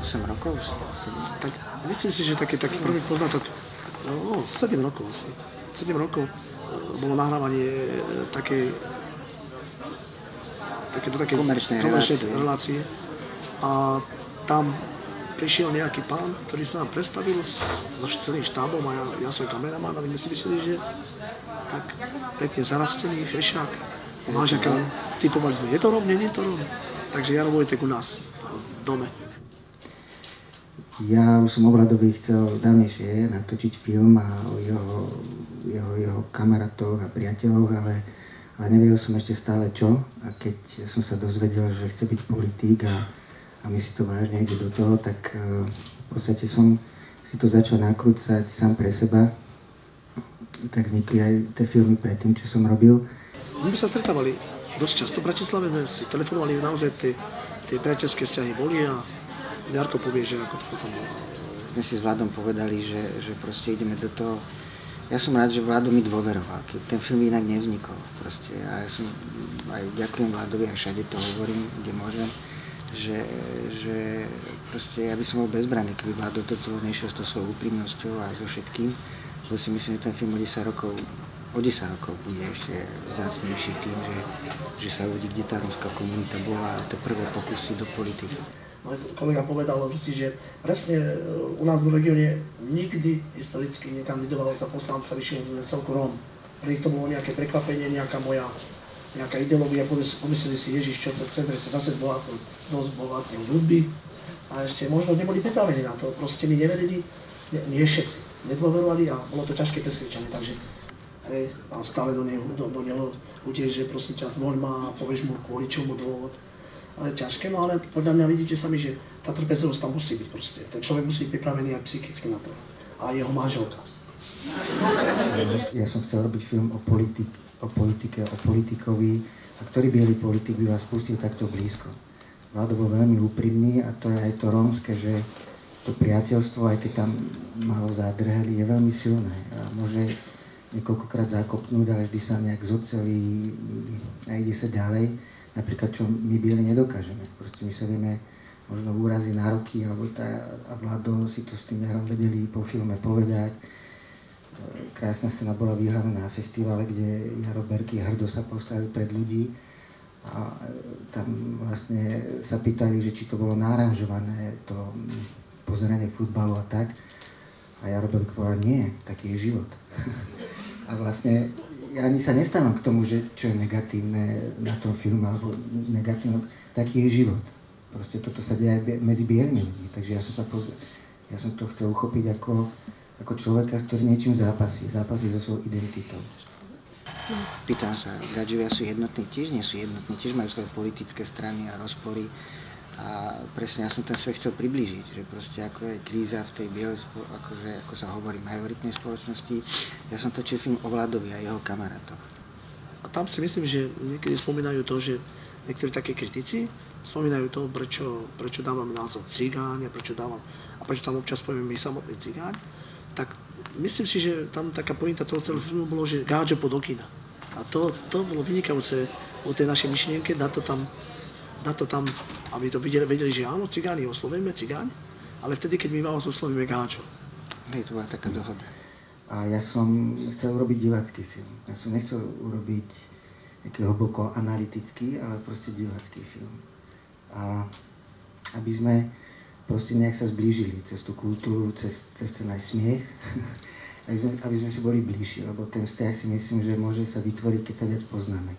8 rokov? 7. Tak myslím si, že taký prvý poznatok, 7 rokov asi. 7 rokov bolo nahrávanie takéto komerčnej relácie. A tam prišiel nejaký pán, ktorý sa nám predstavil so celým štábom a ja som kameraman a my si mysleli, že tak pekne zarastený, fešák. Mážaka, typovali sme, je to Rom, nie je to Rom. Takže Jaro Vojtek u nás v dome. Ja už som o Vladovi chcel dávnejšie natočiť film a o jeho kamarátoch a priateľoch, ale nevedel som ešte stále čo. A keď som sa dozvedel, že chce byť politík a my si to vážne ide do toho, tak v podstate som si to začal nakrúcať sám pre seba. Tak vznikli aj tie filmy predtým, čo som robil. My sme sa stretávali dosť často v Bratislave, sme si telefonovali, naozaj tie priateľské vzťahy boli a Jarko povie, že ako to potom bolo. My si s Vladom povedali, že proste ideme do toho. Ja som rád, že Vlado mi dôveroval, keď ten film inak nevznikol. Proste. A ja som aj ďakujem Vladovi, aj všade to hovorím, kde môžem, že proste ja by som bol bezbranný, keby Vlado do toho nešiel s tou svojou úprimnosťou a so všetkým. Lebo si myslím, že ten film o 10 rokov bude ešte vzácnejší tým, že sa uvidí, kde tá rómska komunita bola a to prvé pokusy do politiky. Kolega povedal že presne u nás v regióne nikdy historicky nekandidoval za poslanca vyššieho celku Róm. Pre nich to bolo nejaké prekvapenie, nejaká ideológia, pomysleli si Ježiš, čo to chce, že sa zase dosť bohatí ľudí a ešte možno neboli pripravení na to, proste mi neverili, nie všetci, nedôverovali a bolo to ťažké presvedčenie, takže a stále do neho uteč, že prosím ťa, zvoľ ma a povieš mu kvôli čomu dôvod. Ale ťažké, no ale podľa mňa vidíte sami, že tá trpezlivosť tam musí byť proste. Ten človek musí byť pripravený aj psychicky na to. A jeho manželka. Ja som chcel robiť film o politike, o politikovi, a ktorý biely politik by vás pustil takto blízko. Vlado bol veľmi úprimný a to je aj to rómske, že to priateľstvo, aj keď tam malo zádrhely, je veľmi silné a môže niekoľkokrát zakopnúť, ale vždy sa nejak zocelí a ide sa ďalej. Napríklad, čo my bieli nedokážeme. Proste my sa vieme možno úrazy na roky, alebo a Vlado si to s tým Jarom vedeli po filme povedať. Krásna scéna bola vyhravená na festivale, kde Jaro Berky hrdo sa postavil pred ľudí a tam vlastne sa pýtali, že či to bolo naranžované, to pozeranie futbalu a tak. A Jaro Berky povedal, nie, taký je život. A vlastne ja ani sa nestávam k tomu, že čo je negatívne na tom filme, alebo negatívne, taký je život. Proste toto sa deje aj medzi bielými ľuďmi, takže ja som to chcel uchopiť ako človeka, ktorý niečím zápasí so svojou identitou. Pýtam sa, Gadžovia sú jednotní, tiež nie sú jednotní, tiež majú svoje politické strany a rozpory. A presne ja som ten svet chcel priblížiť, že proste ako je kríza v tej bielej, ako sa hovorí, majoritnej spoločnosti. Ja som točil film o Vladovi a jeho kamarátoch. A tam si myslím, že niekedy spomínajú to, že niektorí takí kritici spomínajú to, prečo dávam názov cigáň a prečo tam občas poviem my samotný cigáň. Tak myslím si, že tam taká pointa toho celého filmu bolo, že Gáčo pod okina. A to bolo vynikajúce o tej našej myšlienke, dať to tam, aby to vedeli, že áno, cigáni oslovíme cigáň, ale vtedy, keď my vás oslovíme Gáčo. Hej, to bola taká dohoda. A ja som chcel urobiť divácky film. Ja som nechcel urobiť nejaký hlboko analytický, ale proste divácky film. A aby sme proste nejak sa zblížili cez tú kultúru, cez ten aj smiech, aby sme si boli bližší, lebo ten vzťah si myslím, že môže sa vytvoriť, keď sa viac poznáme.